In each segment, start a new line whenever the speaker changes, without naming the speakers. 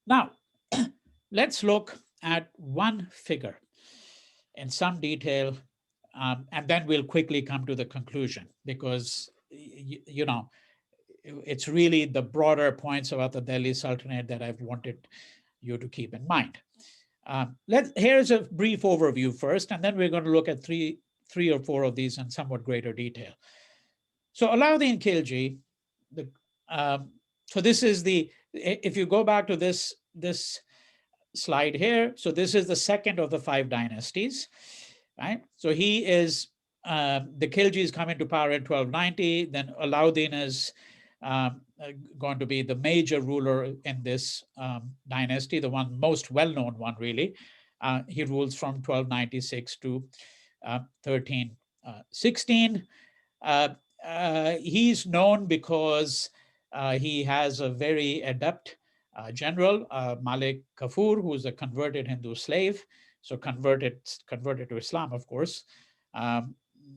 Now, let's look at one figure in some detail, and then we'll quickly come to the conclusion because, you know, it's really the broader points about the Delhi Sultanate that I've wanted you to keep in mind. Here's a brief overview first, and then we're going to look at three or four of these in somewhat greater detail. So Allauddin Khilji, the so this is the, if you go back to this slide here, so this is the second of the five dynasties, right? So he is the Khiljis come into power in 1290. Then Alauddin is going to be the major ruler in this dynasty, the one most well-known one, really. He rules from 1296 to 1316. He's known because he has a very adept general, Malik Kafur, who's a converted Hindu slave, so converted to Islam, of course.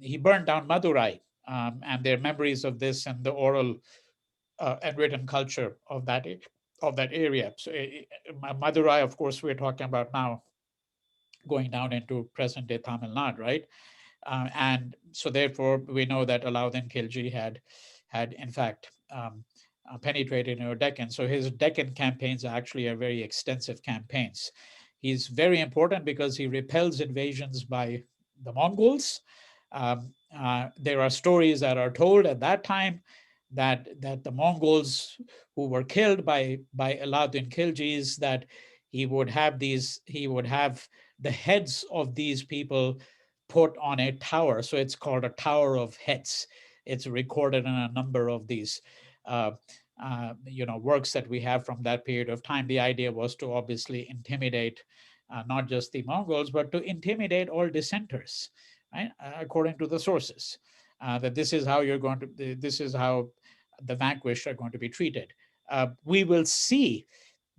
He burned down Madurai, and there are memories of this and the oral and written culture of that area. So Madurai, of course, we're talking about now, going down into present-day Tamil Nadu, right? And so therefore, we know that Allauddin Khilji had in fact penetrated into Deccan. So his Deccan campaigns actually are very extensive campaigns. He's very important because he repels invasions by the Mongols. There are stories that are told at that time that the Mongols who were killed by Allauddin Khiljis, that he would have the heads of these people put on a tower. So it's called a tower of heads. It's recorded in a number of these works that we have from that period of time. The idea was to obviously intimidate not just the Mongols, but to intimidate all dissenters, right? According to the sources, that this is how the vanquished are going to be treated. We will see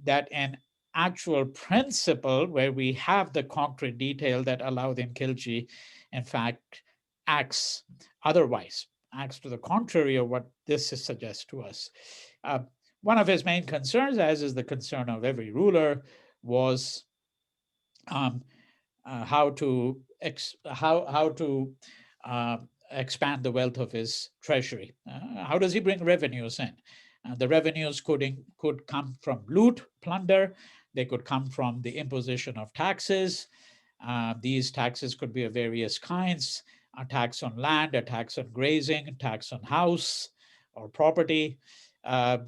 that an actual principle where we have the concrete detail that Allauddin Khilji, in fact, acts otherwise, acts to the contrary of what this suggests to us. One of his main concerns, as is the concern of every ruler, was how to expand the wealth of his treasury. How does he bring revenues in? The revenues could come from loot, plunder. They could come from the imposition of taxes. These taxes could be of various kinds: a tax on land, a tax on grazing, a tax on house or property. And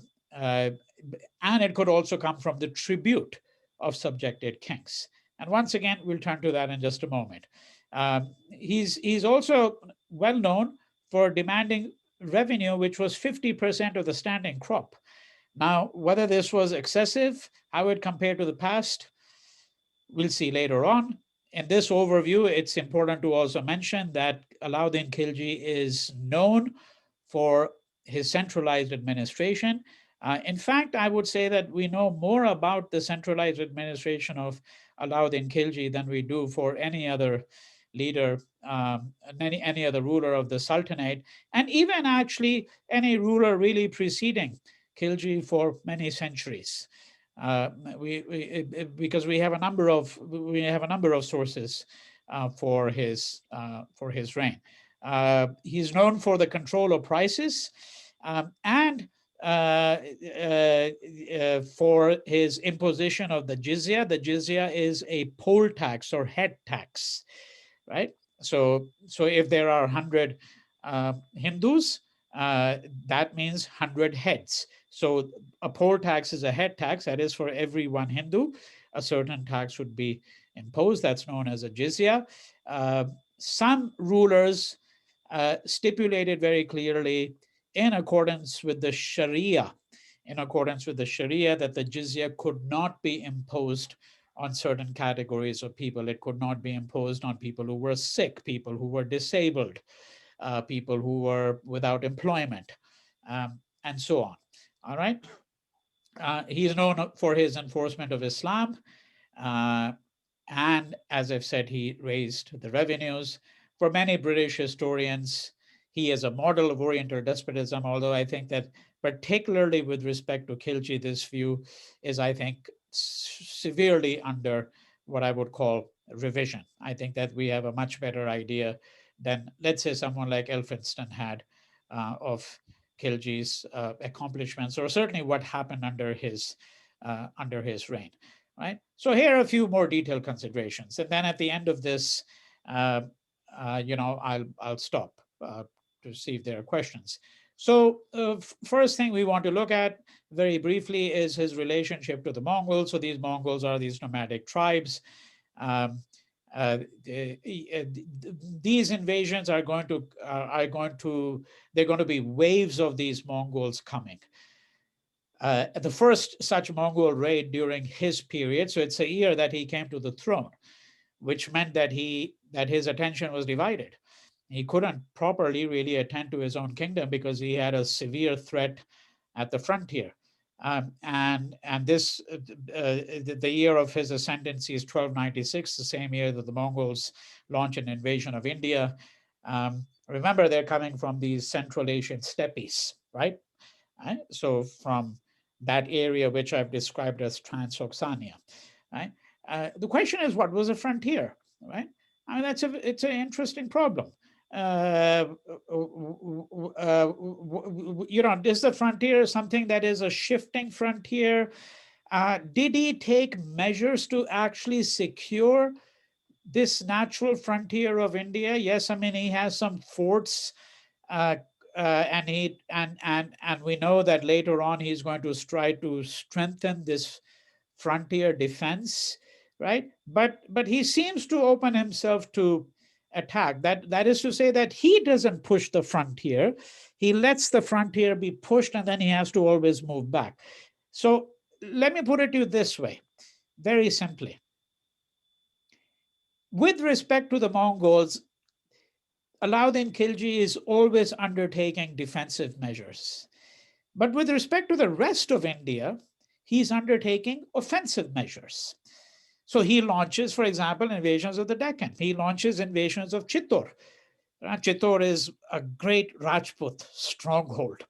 it could also come from the tribute of subjected kings. And once again, we'll turn to that in just a moment. He's also well known for demanding revenue, which was 50% of the standing crop. Now, whether this was excessive, how it compared to the past, we'll see later on. In this overview, it's important to also mention that Allauddin Khilji is known for his centralized administration. In fact, I would say that we know more about the centralized administration of Allauddin Khilji than we do for any other leader, any other ruler of the Sultanate, and even actually any ruler really preceding Khilji for many centuries. Because we have a number of sources for his reign. He's known for the control of prices, and for his imposition of the jizya. The jizya is a poll tax or head tax, right? So if there are 100 Hindus, that means 100 heads. So a poll tax is a head tax. That is, for every one Hindu, a certain tax would be imposed. That's known as a jizya. Some rulers stipulated very clearly, in accordance with the Sharia, that the jizya could not be imposed on certain categories of people. It could not be imposed on people who were sick, people who were disabled, people who were without employment, and so on. All right. He is known for his enforcement of Islam. And as I've said, he raised the revenues. For many British historians, he is a model of Oriental despotism, although I think that particularly with respect to Khilji, this view is, I think, severely under what I would call revision. I think that we have a much better idea than, let's say, someone like Elphinstone had of Khilji's accomplishments, or certainly what happened under his reign. Right. So here are a few more detailed considerations, and then at the end of this, I'll stop to see if there are questions. So first thing we want to look at very briefly is his relationship to the Mongols. So these Mongols are these nomadic tribes. Um, these invasions are going to they're going to be waves of these Mongols coming. The first such Mongol raid during his period, so it's a year that he came to the throne, which meant that his attention was divided. He couldn't properly really attend to his own kingdom because he had a severe threat at the frontier. And this the year of his ascendancy is 1296, the same year that the Mongols launch an invasion of India. Remember, they're coming from these Central Asian steppes, right? So from that area which I've described as Transoxania, right? The question is, what was a frontier, right? I mean, it's an interesting problem. Is the frontier something that is a shifting frontier? Did he take measures to actually secure this natural frontier of India? Yes, I mean, he has some forts, and we know that later on he's going to try to strengthen this frontier defense, right? But he seems to open himself to attack. That is to say that he doesn't push the frontier. He lets the frontier be pushed, and then he has to always move back. So let me put it to you this way, very simply. With respect to the Mongols, Allauddin Khilji is always undertaking defensive measures. But with respect to the rest of India, he's undertaking offensive measures. So he launches, for example, invasions of the Deccan. He launches invasions of Chittor. Chittor is a great Rajput stronghold,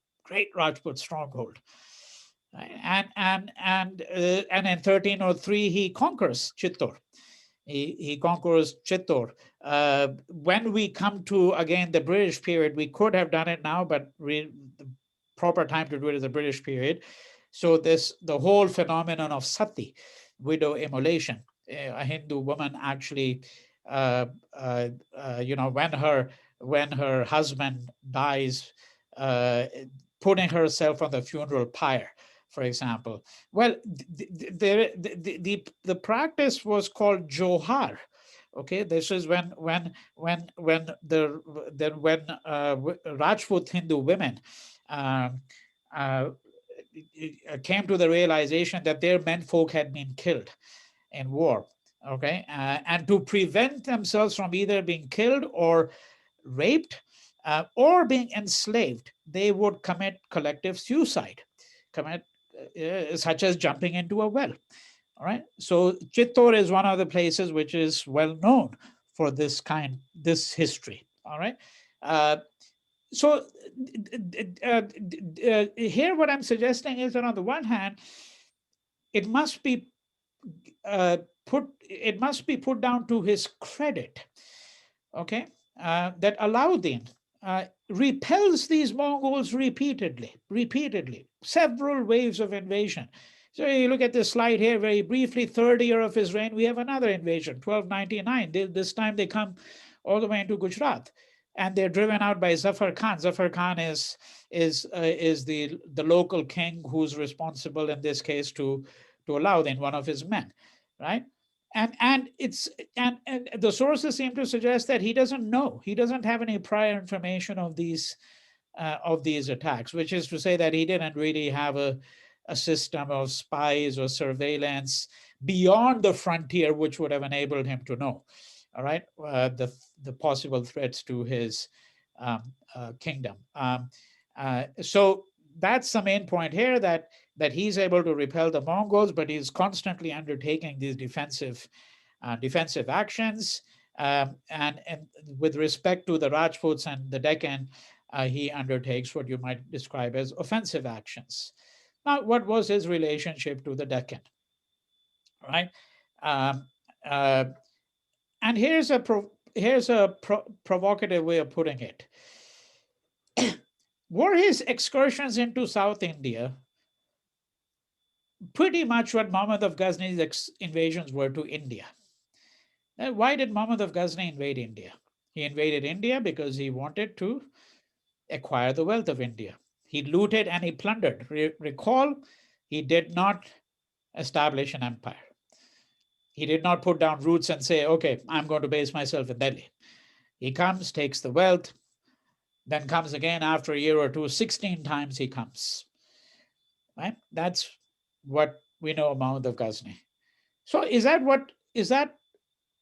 And in 1303 he conquers Chittor. He conquers Chittor. When we come to, again, the British period, we could have done it now, but the proper time to do it is the British period. So the whole phenomenon of sati, widow immolation, a Hindu woman actually, when her husband dies, putting herself on the funeral pyre, for example. Well, the practice was called johar. Okay, this is when Rajput Hindu women came to the realization that their menfolk had been killed in war. Okay, and to prevent themselves from either being killed or raped or being enslaved, they would commit collective suicide, such as jumping into a well. All right. So Chittor is one of the places which is well known for this history. All right. So here what I'm suggesting is that on the one hand, it must be put down to his credit, okay, that Alauddin repels these Mongols repeatedly, several waves of invasion. So you look at this slide here very briefly, third year of his reign, we have another invasion, 1299. This time they come all the way into Gujarat, and they're driven out by Zafar Khan. Zafar Khan is the local king who's responsible in this case to Alauddin, one of his men, right? And the sources seem to suggest that he doesn't know. He doesn't have any prior information of these attacks, which is to say that he didn't really have a system of spies or surveillance beyond the frontier, which would have enabled him to know, all right, the possible threats to his kingdom. So that's the main point here, that he's able to repel the Mongols, but he's constantly undertaking these defensive actions. And with respect to the Rajputs and the Deccan, he undertakes what you might describe as offensive actions. Now, what was his relationship to the Deccan? right? Um, uh, and here's a provocative way of putting it. Were his excursions into South India pretty much what Muhammad of Ghazni's invasions were to India? Why did Muhammad of Ghazni invade India? He invaded India because he wanted to acquire the wealth of India. He looted and he plundered. Recall, he did not establish an empire. He did not put down roots and say, okay, I'm going to base myself in Delhi. He comes, takes the wealth, then comes again after a year or two. 16 times he comes. Right? That's what we know of Muhammad of Ghazni. So is that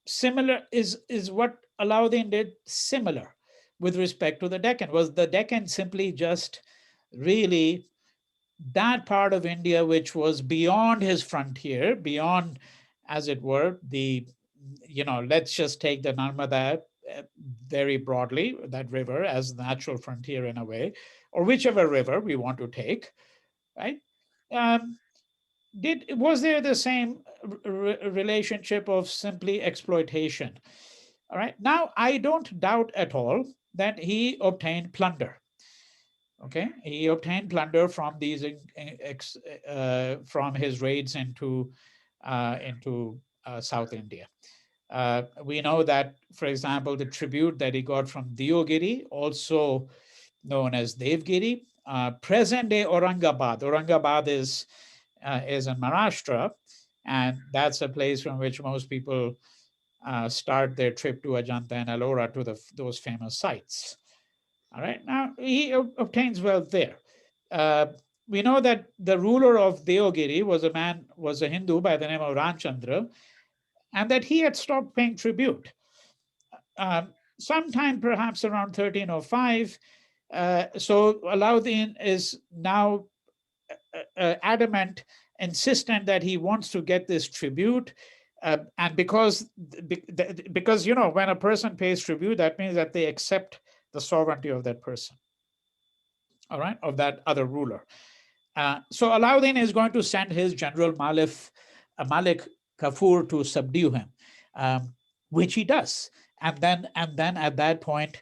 similar? Is what Alauddin did similar with respect to the Deccan? Was the Deccan simply just really that part of India which was beyond his frontier, beyond, as it were, let's just take the Narmada very broadly, that river as the natural frontier in a way, or whichever river we want to take, right? Um, was there the same relationship of simply exploitation? All right. Now, I don't doubt at all that he obtained plunder. Okay, he obtained plunder from these from his raids into South India. We know that, for example, the tribute that he got from Deogiri, also known as Devgiri, present-day Aurangabad. Aurangabad is in Maharashtra, and that's a place from which most people start their trip to Ajanta and Ellora, to those famous sites. All right, now he obtains wealth there. We know that the ruler of Deogiri was a Hindu by the name of Ramchandra, and that he had stopped paying tribute. Sometime perhaps around 1305, so Alauddin is now adamant, insistent that he wants to get this tribute. And because when a person pays tribute, that means that they accept the sovereignty of that person, all right, of that other ruler. So Alauddin is going to send his general Malik Kafur to subdue him, which he does. And then at that point,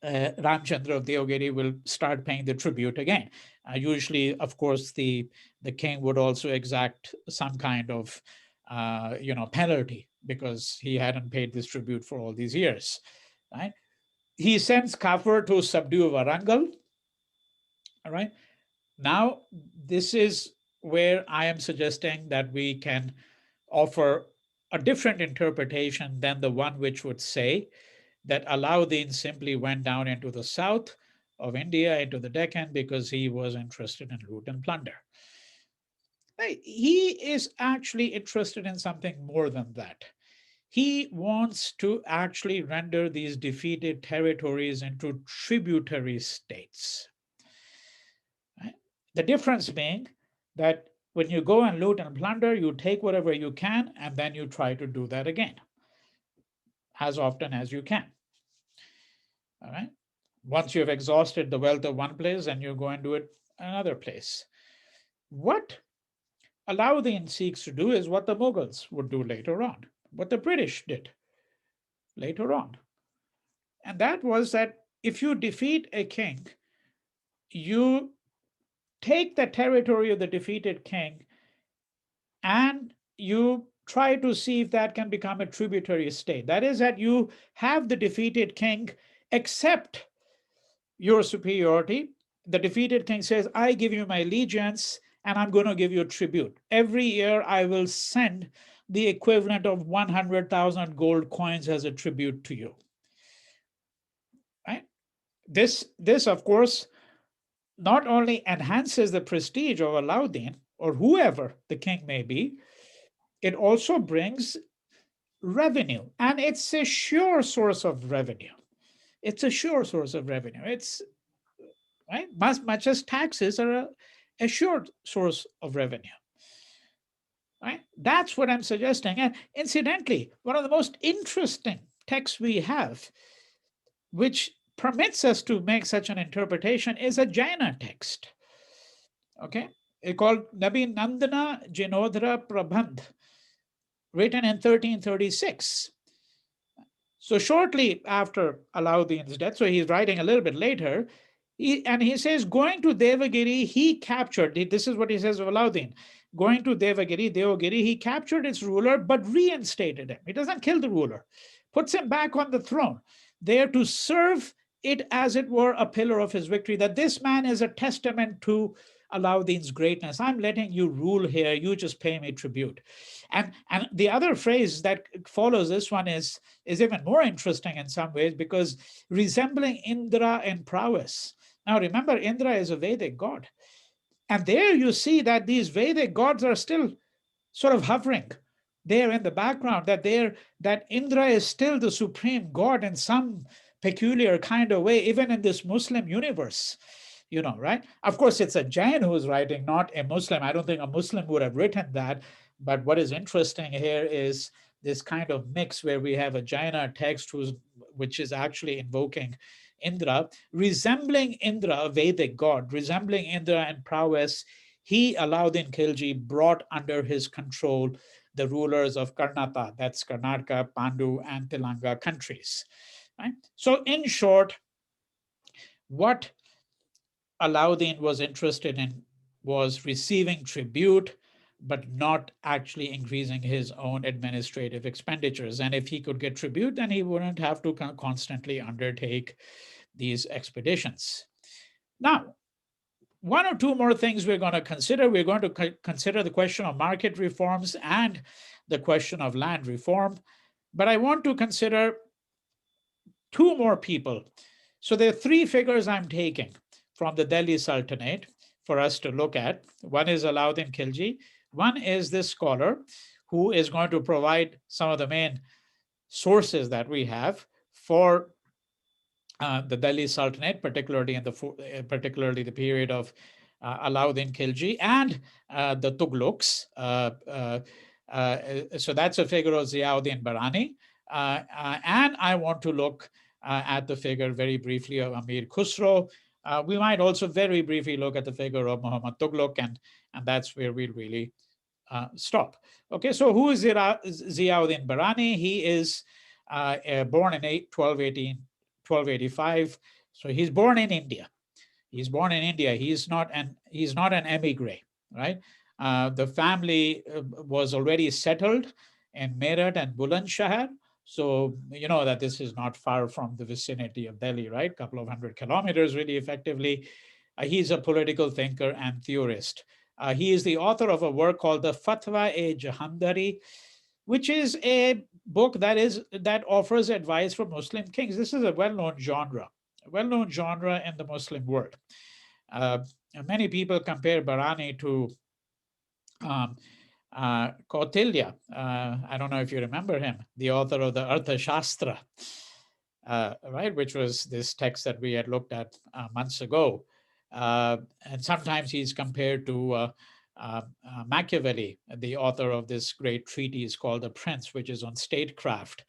Ramchandra of Deogiri will start paying the tribute again. Usually, of course, the king would also exact some kind of penalty because he hadn't paid this tribute for all these years. Right? He sends Kafur to subdue Warangal. All right. Now, this is where I am suggesting that we can offer a different interpretation than the one which would say that Alauddin simply went down into the south of India, into the Deccan, because he was interested in loot and plunder. He is actually interested in something more than that. He wants to actually render these defeated territories into tributary states. Right? The difference being that when you go and loot and plunder, you take whatever you can, and then you try to do that again as often as you can. All right. Once you've exhausted the wealth of one place, then you go and do it another place. What Alauddin seeks to do is what the Mughals would do later on, what the British did later on. And that was that if you defeat a king, you take the territory of the defeated king and you try to see if that can become a tributary state. That is, that you have the defeated king accept your superiority. The defeated king says, I give you my allegiance and I'm going to give you a tribute. Every year I will send the equivalent of 100,000 gold coins as a tribute to you. Right? This, of course, not only enhances the prestige of Alauddin or whoever the king may be, it also brings revenue, and it's a sure source of revenue. It's a sure source of revenue. It's right, much as taxes are a sure source of revenue. Right? That's what I'm suggesting. And incidentally, one of the most interesting texts we have, which permits us to make such an interpretation, is a Jaina text. Okay, it's called Nabi Nandana Jinodhara Prabandh. written in 1336. So shortly after Alauddin's death, so he's writing a little bit later, and he says, going to Devagiri, he captured, this is what he says of Alauddin, going to Devagiri, he captured its ruler, but reinstated him. He doesn't kill the ruler, puts him back on the throne, there to serve it as it were a pillar of his victory, that this man is a testament to Alauddin's greatness. I'm letting you rule here, you just pay me tribute. And the other phrase that follows this one is even more interesting in some ways, because resembling Indra in prowess. Now remember, Indra is a Vedic god. And there you see that these Vedic gods are still sort of hovering there in the background, that Indra is still the supreme god in some peculiar kind of way, even in this Muslim universe. Right? Of course, it's a Jain who's writing, not a Muslim. I don't think a Muslim would have written that. But what is interesting here is this kind of mix where we have a Jaina text which is actually invoking Indra, resembling Indra, a Vedic god, resembling Indra in prowess. He, Allauddin Khilji, brought under his control the rulers of Karnataka, that's Karnataka, Pandu, and Telangana countries. Right? So in short, what Alauddin was interested in was receiving tribute, but not actually increasing his own administrative expenditures. And if he could get tribute, then he wouldn't have to constantly undertake these expeditions. Now, one or two more things we're going to consider. We're going to consider the question of market reforms and the question of land reform. But I want to consider two more people. So there are three figures I'm taking from the Delhi Sultanate for us to look at. One is Allauddin Khilji. One is this scholar who is going to provide some of the main sources that we have for the Delhi Sultanate, particularly the period of Allauddin Khilji and the Tughlaqs. So that's a figure of Ziauddin Barani. And I want to look at the figure very briefly of Amir Khusrow. We might also very briefly look at the figure of Muhammad Tughlaq, and that's where we'll really stop. Okay, so who is Ziauddin Barani? He is born in 1285. So he's born in India. He's born in India. He's not an emigre, right? The family was already settled in Meerut and Bulandshahr. So you know that this is not far from the vicinity of Delhi, right? A couple of 100 kilometers, really effectively. He's a political thinker and theorist. He is the author of a work called the Fatwa-i-Jahangiri, which is a book that offers advice for Muslim kings. This is a well-known genre in the Muslim world. Many people compare Barani to Kautilya. I don't know if you remember him, the author of the Arthashastra, right, which was this text that we had looked at months ago. And sometimes he's compared to Machiavelli, the author of this great treatise called The Prince, which is on statecraft.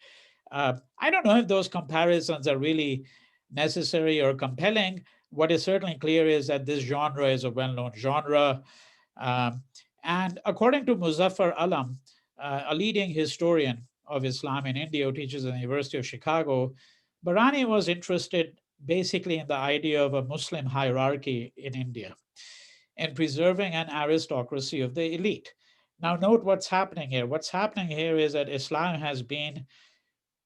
I don't know if those comparisons are really necessary or compelling. What is certainly clear is that this genre is a well-known genre. And according to Muzaffar Alam, a leading historian of Islam in India who teaches at the University of Chicago, Barani was interested basically in the idea of a Muslim hierarchy in India and preserving an aristocracy of the elite. Now note what's happening here. What's happening here is that Islam has been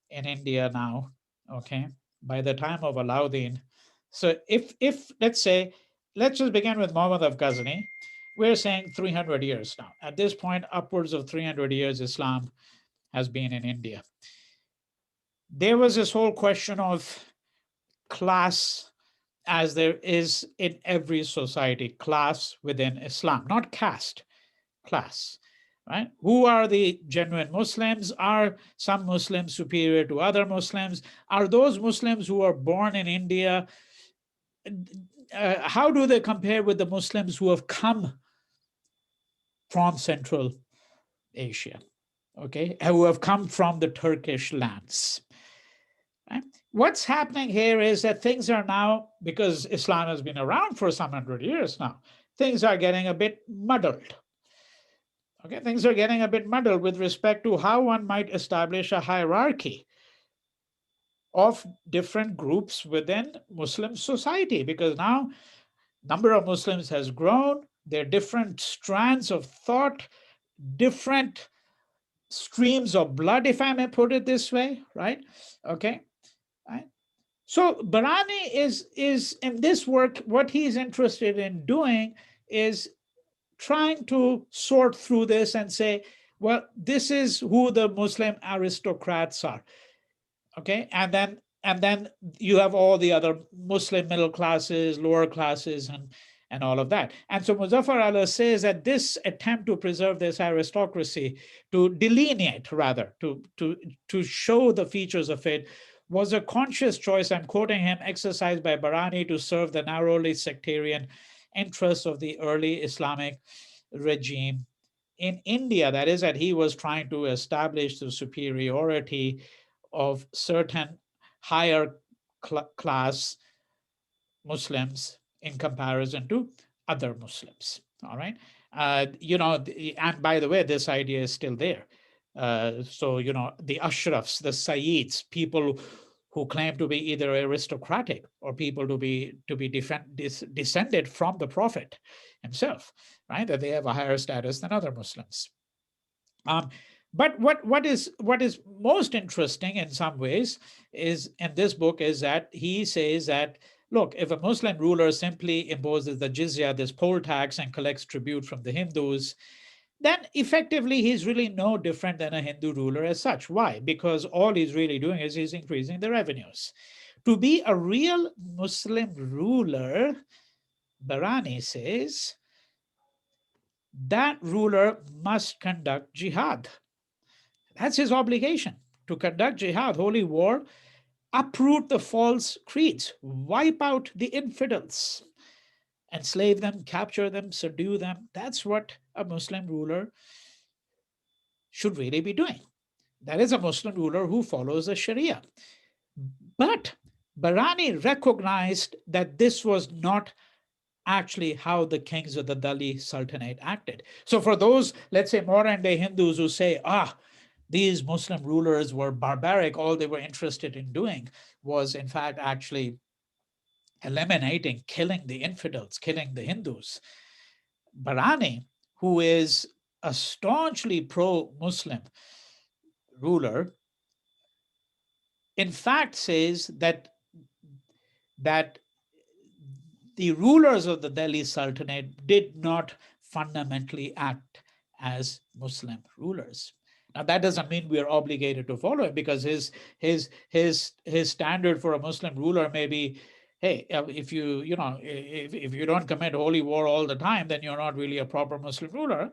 in India now, okay, by the time of Alauddin. So if let's just begin with Muhammad of Ghazni. We're saying 300 years now. At this point, upwards of 300 years, Islam has been in India. There was this whole question of class, as there is in every society, class within Islam, not caste, class, right? Who are the genuine Muslims? Are some Muslims superior to other Muslims? Are those Muslims who are born in India, how do they compare with the Muslims who have come from Central Asia, okay, who have come from the Turkish lands? Right? What's happening here is that things are now, because Islam has been around for some 100 years now, things are getting a bit muddled. Okay, things are getting a bit muddled with respect to how one might establish a hierarchy of different groups within Muslim society, because now number of Muslims has grown. There are different strands of thought, different streams of blood, if I may put it this way, right? Okay, right. So Barani is in this work, what he's interested in doing is trying to sort through this and say, well, this is who the Muslim aristocrats are. Okay, and then you have all the other Muslim middle classes, lower classes, and all of that. And so Muzaffar Allah says that this attempt to preserve this aristocracy, to delineate rather, to show the features of it, was a conscious choice, I'm quoting him, exercised by Barani to serve the narrowly sectarian interests of the early Islamic regime in India. That is, that he was trying to establish the superiority of certain higher class Muslims in comparison to other Muslims. All right. And by the way, this idea is still there. So, the Ashrafs, the Sayyids, people who claim to be either aristocratic or people to be descended from the Prophet himself, right? That they have a higher status than other Muslims. But what is most interesting in some ways is in this book is that he says that, look, if a Muslim ruler simply imposes the jizya, this poll tax, and collects tribute from the Hindus, then effectively he's really no different than a Hindu ruler as such. Why? Because all he's really doing is he's increasing the revenues. To be a real Muslim ruler, Barani says, that ruler must conduct jihad. That's his obligation, to conduct jihad, holy war, uproot the false creeds, wipe out the infidels, enslave them, capture them, subdue them. That's what a Muslim ruler should really be doing. That is a Muslim ruler who follows the Sharia. But Barani recognized that this was not actually how the kings of the Delhi Sultanate acted. So for those, let's say, modern day Hindus who say, these Muslim rulers were barbaric, all they were interested in doing was, in fact, actually eliminating, killing the infidels, killing the Hindus. Barani, who is a staunchly pro-Muslim ruler, in fact says that the rulers of the Delhi Sultanate did not fundamentally act as Muslim rulers. Now, that doesn't mean we are obligated to follow him, because his standard for a Muslim ruler may be, hey, if you don't commit holy war all the time, then you're not really a proper Muslim ruler.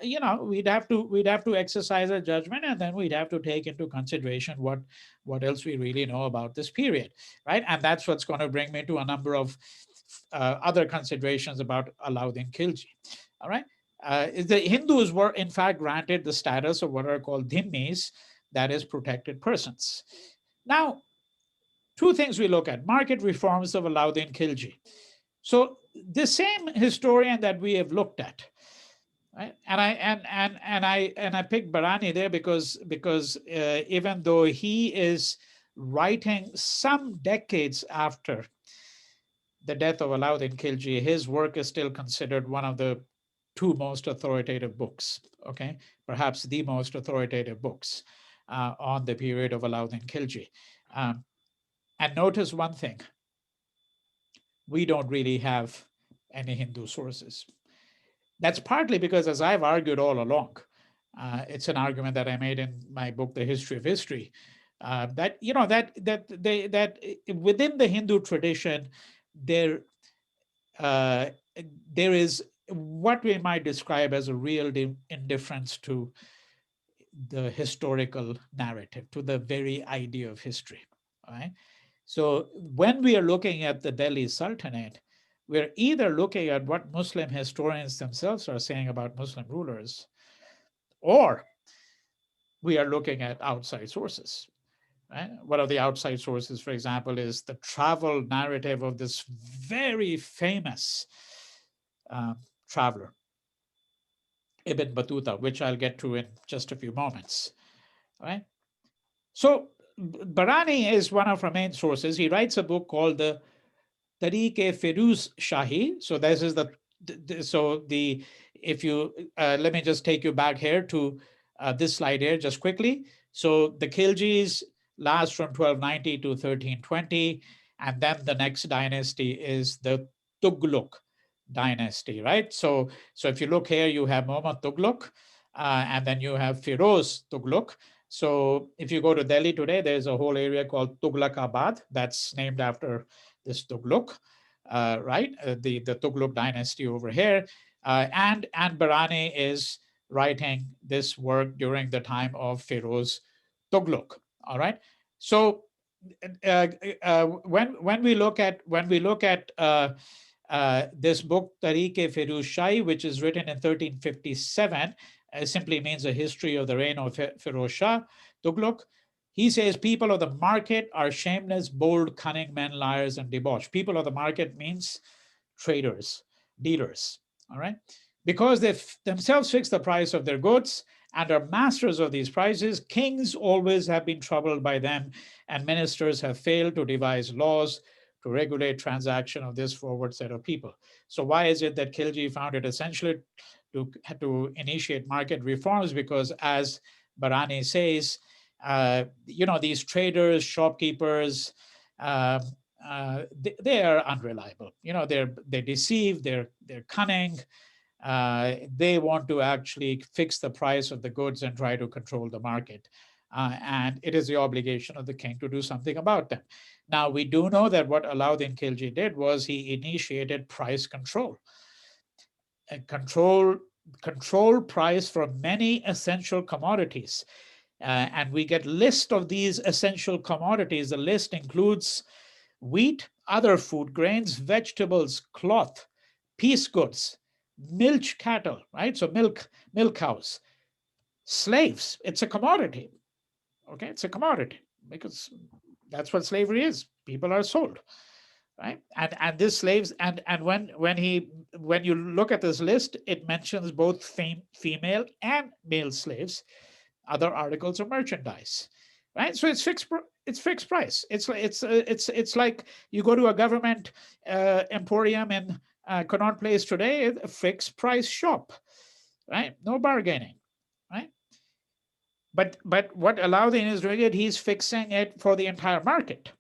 We'd have to exercise a judgment, and then we'd have to take into consideration what else we really know about this period, right? And that's what's going to bring me to a number of other considerations about Allauddin Khilji. All right. The Hindus were in fact granted the status of what are called dhimmis, that is, protected persons. Now, two things we look at: market reforms of Allauddin Khilji. So the same historian that we have looked at, right? And I picked Barani there because even though he is writing some decades after the death of Allauddin Khilji, his work is still considered one of the two most authoritative books, okay? Perhaps the most authoritative books on the period of Allauddin Khilji. And notice one thing: we don't really have any Hindu sources. That's partly because, as I've argued all along, it's an argument that I made in my book, The History of History, that within the Hindu tradition, there is what we might describe as a real indifference to the historical narrative, to the very idea of history. Right? So when we are looking at the Delhi Sultanate, we're either looking at what Muslim historians themselves are saying about Muslim rulers, or we are looking at outside sources. Right? One of the outside sources, for example, is the travel narrative of this very famous traveler, Ibn Battuta, which I'll get to in just a few moments. Right? So Barani is one of our main sources. He writes a book called the Tariq-e-Firuz Shahi. So this is the if you let me just take you back here to this slide here just quickly. So the Khiljis last from 1290 to 1320, and then the next dynasty is the Tughlaq dynasty, right? So if you look here, you have Muhammad Tughlaq, and then you have Firoz Tughlaq. So if you go to Delhi today, there's a whole area called Tughlaqabad that's named after this Tughlaq, right? The Tughlaq dynasty over here. And Barani is writing this work during the time of Firoz Tughlaq. All right. So when we look at this book Tariq-e-Firuz Shahi, which is written in 1357, simply means a history of the reign of Firoz Shah Tughlaq. He says people of the market are shameless, bold, cunning men, liars, and debauched. People of the market means traders, dealers, all right? Because they themselves fix the price of their goods and are masters of these prices, kings always have been troubled by them, and ministers have failed to devise laws to regulate transaction of this forward set of people. So why is it that Khilji found it essential to initiate market reforms? Because as Barani says, these traders, shopkeepers, they are unreliable. They deceive. They're cunning. They want to actually fix the price of the goods and try to control the market. And it is the obligation of the king to do something about them. Now, we do know that what Allauddin Khilji did was he initiated price control. Control price for many essential commodities. And we get list of these essential commodities. The list includes wheat, other food grains, vegetables, cloth, piece goods, milch cattle, right? So milk cows, slaves. It's a commodity. Okay, it's a commodity because that's what slavery is. People are sold, right? And this slaves and when you look at this list, it mentions both female and male slaves, other articles of merchandise, right? So it's fixed price. It's like you go to a government emporium in Connaught Place today, a fixed price shop, right? No bargaining, right? But what Alauddin is doing it, he's fixing it for the entire market.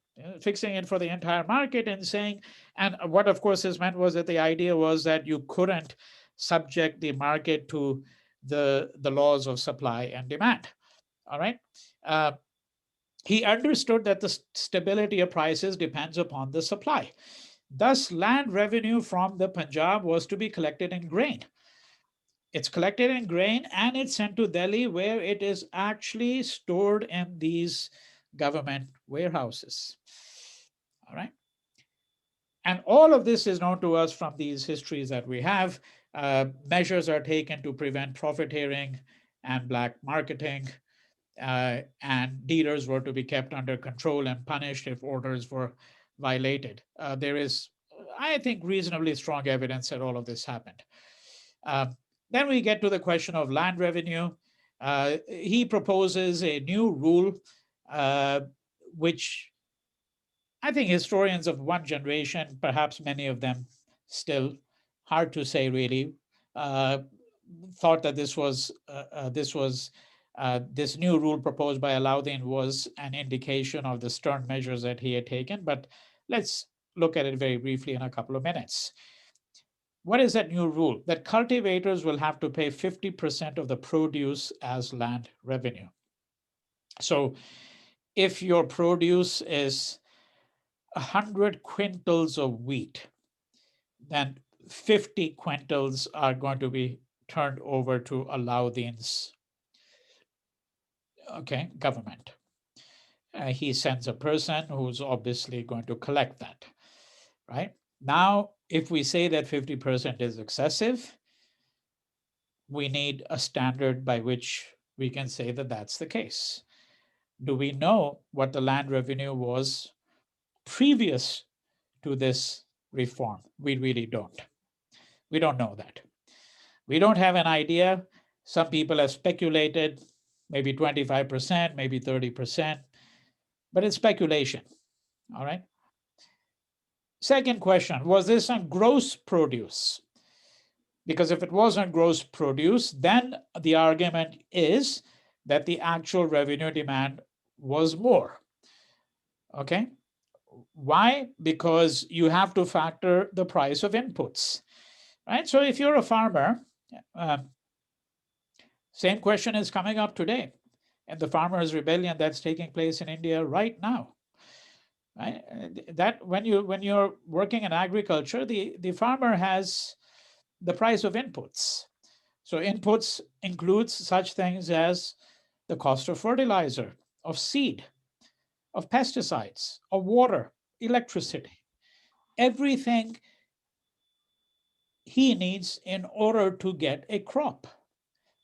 Fixing it for the entire market and saying, and what of course is meant was that the idea was that you couldn't subject the market to the laws of supply and demand. All right. He understood that the stability of prices depends upon the supply. Thus, land revenue from the Punjab was to be collected in grain. It's collected in grain and it's sent to Delhi, where it is actually stored in these government warehouses. All right. And all of this is known to us from these histories that we have. Measures are taken to prevent profiteering and black marketing. And dealers were to be kept under control and punished if orders were violated. There is, I think, reasonably strong evidence that all of this happened. Then we get to the question of land revenue. He proposes a new rule, which I think historians of one generation, perhaps many of them still, hard to say really, thought that this new rule proposed by Alauddin was an indication of the stern measures that he had taken. But let's look at it very briefly in a couple of minutes. What is that new rule? That cultivators will have to pay 50% of the produce as land revenue. So if your produce is 100 quintals of wheat, then 50 quintals are going to be turned over to Alauddin's government. He sends a person who's obviously going to collect that, right? Now, if we say that 50% is excessive, we need a standard by which we can say that that's the case. Do we know what the land revenue was previous to this reform? We really don't. We don't know that. We don't have an idea Some people have speculated, maybe 25%, maybe 30%, but it's speculation. All right. Second question, was this on gross produce? Because if it was on gross produce, then the argument is that the actual revenue demand was more. Okay. Why? Because you have to factor the price of inputs, right? So if you're a farmer, same question is coming up today, and the farmers' rebellion that's taking place in India right now. Right? That when you're working in agriculture, the farmer has the price of inputs. So inputs includes such things as the cost of fertilizer, of seed, of pesticides, of water, electricity, everything he needs in order to get a crop.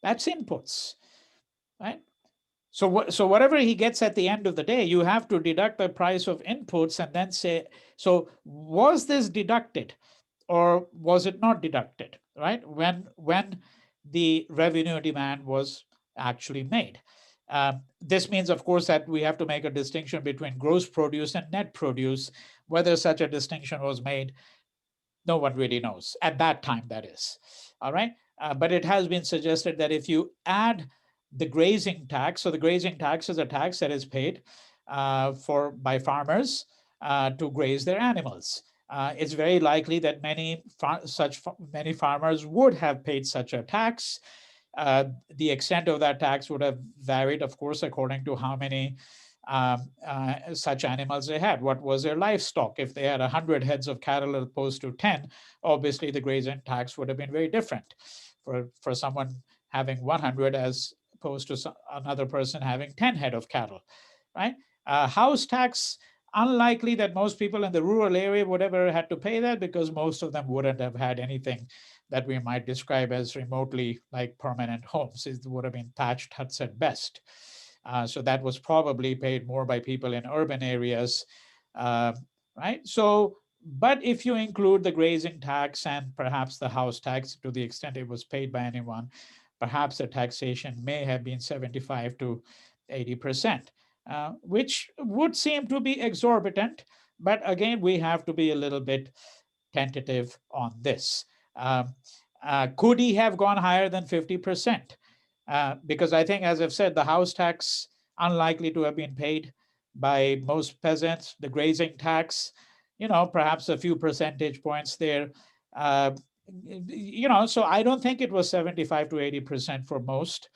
That's inputs, right? So whatever he gets at the end of the day, you have to deduct the price of inputs and then say, so was this deducted or was it not deducted, right? When the revenue demand was actually made. This means, of course, that we have to make a distinction between gross produce and net produce. Whether such a distinction was made, no one really knows at that time, that is. All right. But it has been suggested that if you add the grazing tax, so the grazing tax is a tax that is paid by farmers to graze their animals. It's very likely that many farmers would have paid such a tax. The extent of that tax would have varied, of course, according to how many such animals they had. What was their livestock? If they had 100 heads of cattle as opposed to 10, obviously the grazing tax would have been very different for someone having 100 as opposed to another person having 10 head of cattle, right? House tax, unlikely that most people in the rural area would ever had to pay that, because most of them wouldn't have had anything that we might describe as remotely like permanent homes. It would have been thatched huts at best. So that was probably paid more by people in urban areas, right? So, but if you include the grazing tax and perhaps the house tax, to the extent it was paid by anyone, perhaps the taxation may have been 75 to 80%, which would seem to be exorbitant. But again, we have to be a little bit tentative on this. Could he have gone higher than 50%? Because I think, as I've said, the house tax unlikely to have been paid by most peasants. The grazing tax, perhaps a few percentage points there. So I don't think it was 75 to 80% for most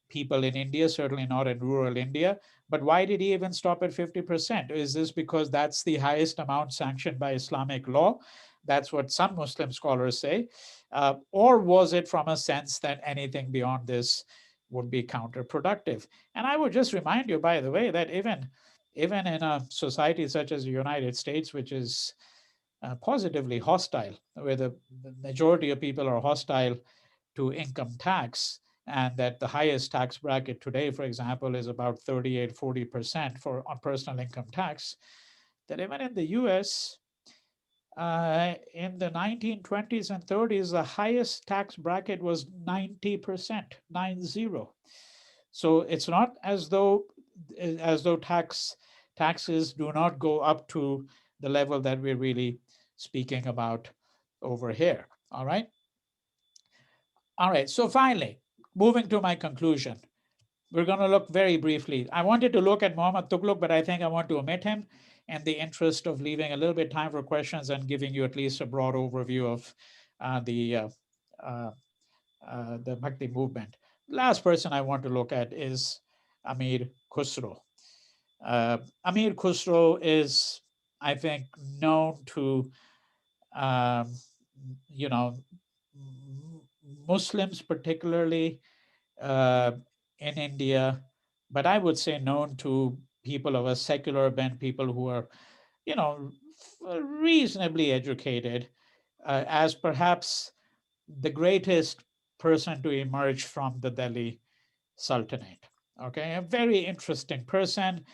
people in India, certainly not in rural India. But why did he even stop at 50%? Is this because that's the highest amount sanctioned by Islamic law? That's what some Muslim scholars say. Or was it from a sense that anything beyond this would be counterproductive? And I would just remind you, by the way, that even in a society such as the United States, which is positively hostile, where the majority of people are hostile to income tax, and that the highest tax bracket today, for example, is about 38-40% on personal income tax, that even in the US, in the 1920s and 30s, the highest tax bracket was 90%, 90. So it's not as though taxes do not go up to the level that we're really speaking about over here. All right. All right. So finally, moving to my conclusion, we're going to look very briefly. I wanted to look at Muhammad Tughlaq, but I think I want to omit him in the interest of leaving a little bit time for questions and giving you at least a broad overview of the Bhakti movement. Last person I want to look at is Amir Khusrow. Amir Khusrow is, I think, known to, you know, Muslims particularly in India, but I would say known to people of a secular bent, people who are, reasonably educated, as perhaps the greatest person to emerge from the Delhi Sultanate. Okay, a very interesting person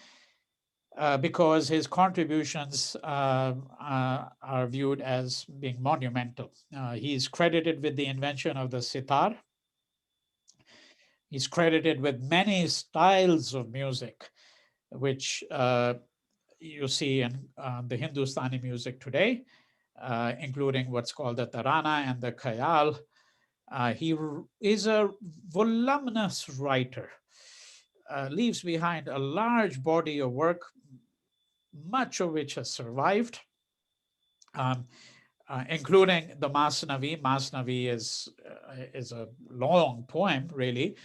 because his contributions are viewed as being monumental. He's credited with the invention of the sitar, He's credited with many styles of music, which you see in the Hindustani music today, including what's called the Tarana and the Khayal. He is a voluminous writer, leaves behind a large body of work, much of which has survived, um, including the Masnavi. Masnavi is a long poem, really,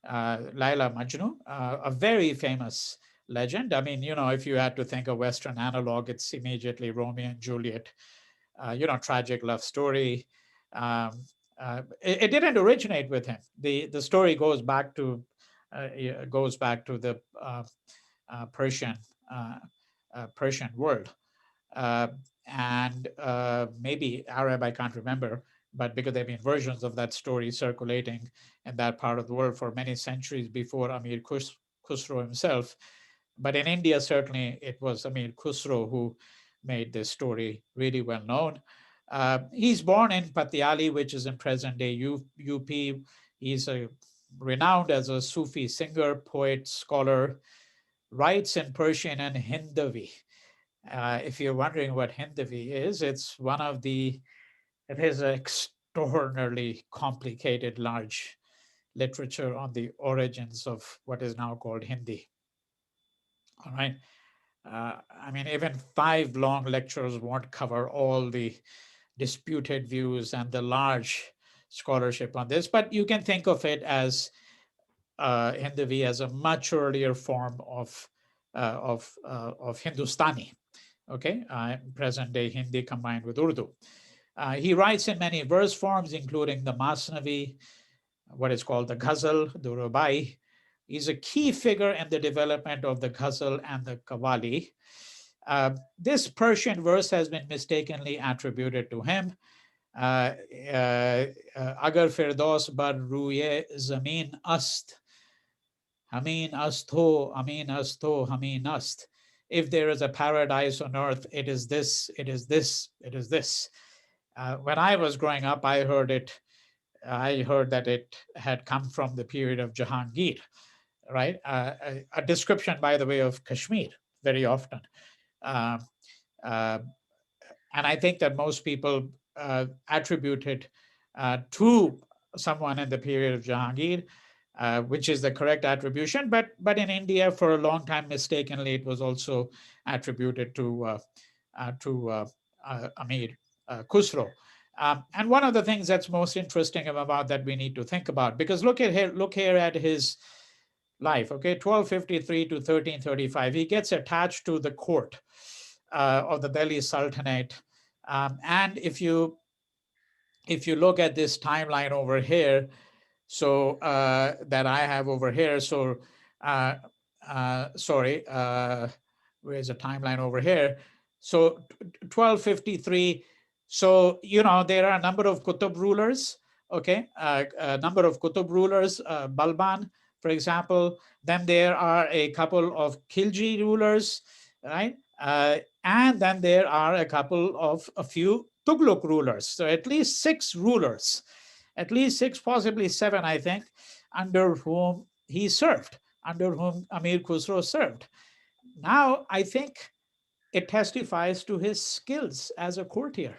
Laila Majnu, a very famous legend. I mean, if you had to think of Western analog, it's immediately Romeo and Juliet, tragic love story. It didn't originate with him. The story goes back to the Persian Persian world, and maybe Arab. I can't remember, but because there have been versions of that story circulating in that part of the world for many centuries before Amir Khusrow himself. But in India, certainly it was Amir Khusrow who made this story really well known. He's born in Patiali, which is in present-day UP. He's renowned as a Sufi singer, poet, scholar, writes in Persian and Hindavi. If you're wondering what Hindavi is, it is an extraordinarily complicated, large literature on the origins of what is now called Hindi. All right. I mean, even 5 long lectures won't cover all the disputed views and the large scholarship on this, but you can think of it as Hindavi as a much earlier form of Hindustani. Okay, present-day Hindi combined with Urdu. He writes in many verse forms, including the Masnavi, what is called the Ghazal, the Rubai. He's a key figure in the development of the Ghazal and the Qawwali. This Persian verse has been mistakenly attributed to him. Agar Firdaus bar ruye zameen ast, Hameen asto, Hameen asto, Hameen ast. If there is a paradise on earth, it is this, it is this, it is this. When I was growing up, I heard that it had come from the period of Jahangir, right? A description, by the way, of Kashmir very often. And I think that most people attribute it to someone in the period of Jahangir, which is the correct attribution. But in India, for a long time, mistakenly, it was also attributed to Amir Khusrow. And one of the things that's most interesting about that we need to think about, because look here at his life, okay, 1253 to 1335, he gets attached to the court of the Delhi Sultanate. And if you look at this timeline over here, so that I have over here, so where's the timeline over here? So 1253. So, there are a number of Qutub rulers, okay? A number of Qutub rulers, Balban, for example. Then there are a couple of Khilji rulers, right? And then there are a few Tughlaq rulers. So at least 6 rulers, at least 6, possibly 7, I think, under whom he served, under whom Amir Khusrow served. Now, I think it testifies to his skills as a courtier.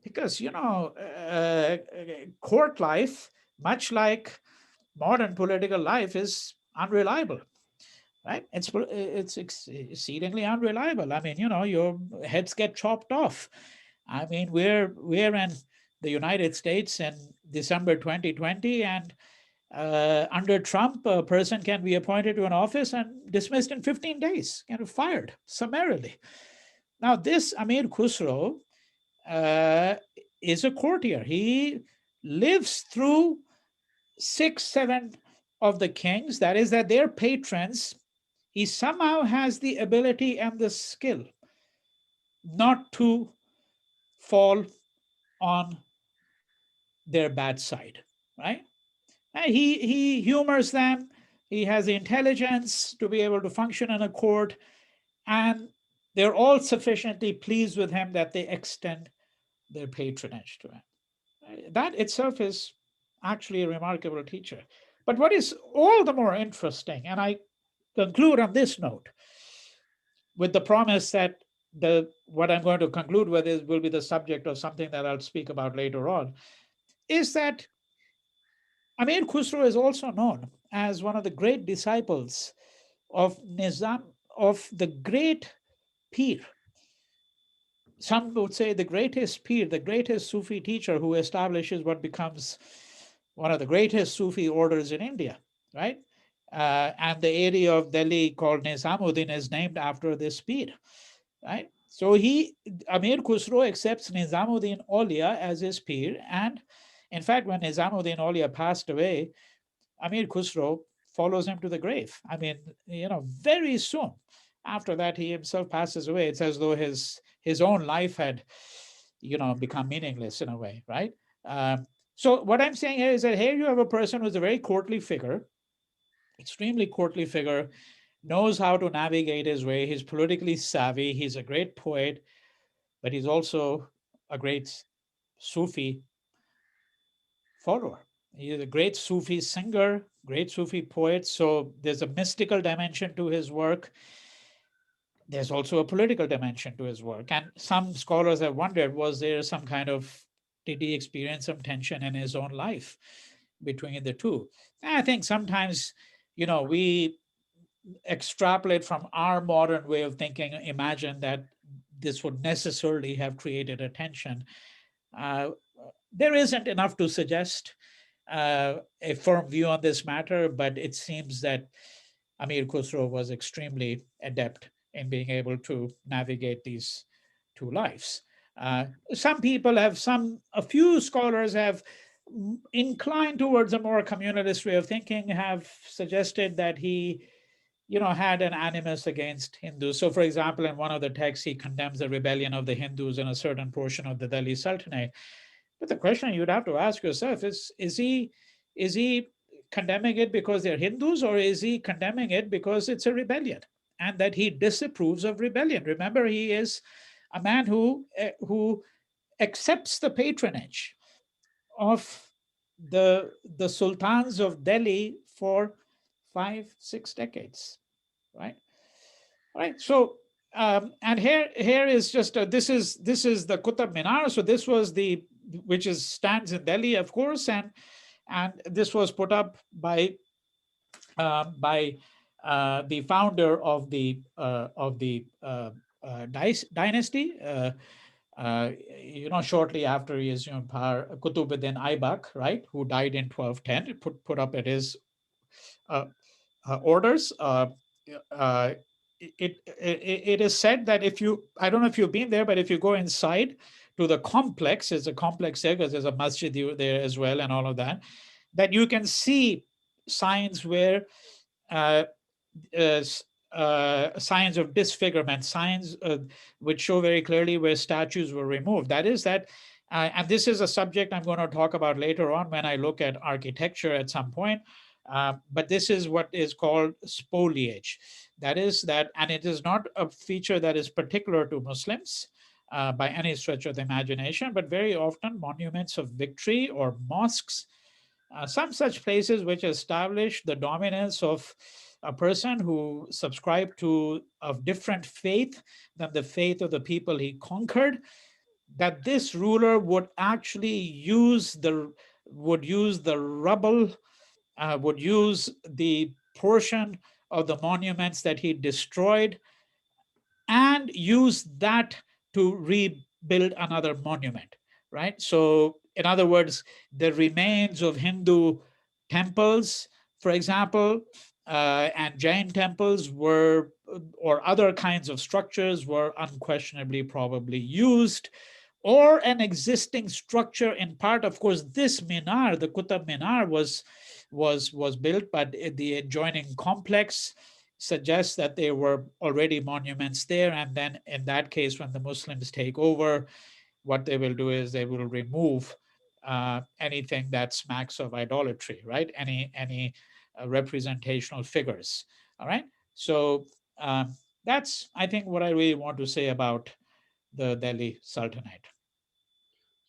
Because, court life, much like modern political life, is unreliable, right? It's exceedingly unreliable. I mean, your heads get chopped off. I mean, we're in the United States in December 2020, and under Trump, a person can be appointed to an office and dismissed in 15 days, kind of fired summarily. Now, this Amir Khusrow is a courtier. He lives through 6, 7 of the kings, that is, that they're patrons. He somehow has the ability and the skill not to fall on their bad side, right? And he humors them. He has the intelligence to be able to function in a court, and they're all sufficiently pleased with him that they extend their patronage to him. That itself is actually a remarkable teacher. But what is all the more interesting, and I conclude on this note with the promise that the what I'm going to conclude with is will be the subject of something that I'll speak about later on, is that Amir Khusro is also known as one of the great disciples of Nizam, of the great Pir. Some would say the greatest Pir, the greatest Sufi teacher who establishes what becomes one of the greatest Sufi orders in India, right? And the area of Delhi called Nizamuddin is named after this Pir, right? So Amir Khusro accepts Nizamuddin Aulia as his Pir. And in fact, when Nizamuddin Aulia passed away, Amir Khusro follows him to the grave. I mean, very soon after that, he himself passes away. It's as though his own life had, become meaningless in a way, right? So what I'm saying here is that here you have a person who's a very courtly figure, extremely courtly figure, knows how to navigate his way. He's politically savvy. He's a great poet, but he's also a great Sufi follower. He's a great Sufi singer, great Sufi poet. So there's a mystical dimension to his work. There's also a political dimension to his work. And some scholars have wondered, did he experience some tension in his own life between the two? And I think sometimes, we extrapolate from our modern way of thinking, imagine that this would necessarily have created a tension. Uh, there isn't enough to suggest a firm view on this matter, but it seems that Amir Khusro was extremely adept in being able to navigate these two lives. A few scholars have inclined towards a more communalist way of thinking, have suggested that he had an animus against Hindus. So, for example, in one of the texts, he condemns the rebellion of the Hindus in a certain portion of the Delhi Sultanate. But the question you'd have to ask yourself is he condemning it because they're Hindus, or is he condemning it because it's a rebellion and that he disapproves of rebellion? Remember, he is a man who accepts the patronage of the sultans of Delhi for 5-6 decades, right? Right. So, and here is just this is the Qutb Minar. So this was which stands in Delhi, of course, and this was put up by the founder of the dynasty. Shortly after he assumed power, Kutubuddin Aibak, right, who died in 1210, put up at his uh, orders. It is said that I don't know if you've been there, but if you go inside to the complex, there's a complex there because there's a masjid there as well and all of that, that you can see signs where uh, uh, signs of disfigurement, signs which show very clearly where statues were removed. And this is a subject I'm going to talk about later on when I look at architecture at some point. But this is what is called spoliage. And it is not a feature that is particular to Muslims by any stretch of the imagination, but very often monuments of victory or mosques, some such places which establish the dominance of a person who subscribed to a different faith than the faith of the people he conquered, that this ruler would actually use the rubble, would use the portion of the monuments that he destroyed and use that to rebuild another monument, right? So, in other words, the remains of Hindu temples, for example, and Jain temples or other kinds of structures were unquestionably probably used, or an existing structure in part. Of course, this minar, the Qutb Minar, was built, but the adjoining complex suggests that there were already monuments there. And then in that case, when the Muslims take over, what they will do is they will remove anything that smacks of idolatry, right? Any representational figures. All right. So that's, I think, what I really want to say about the Delhi Sultanate.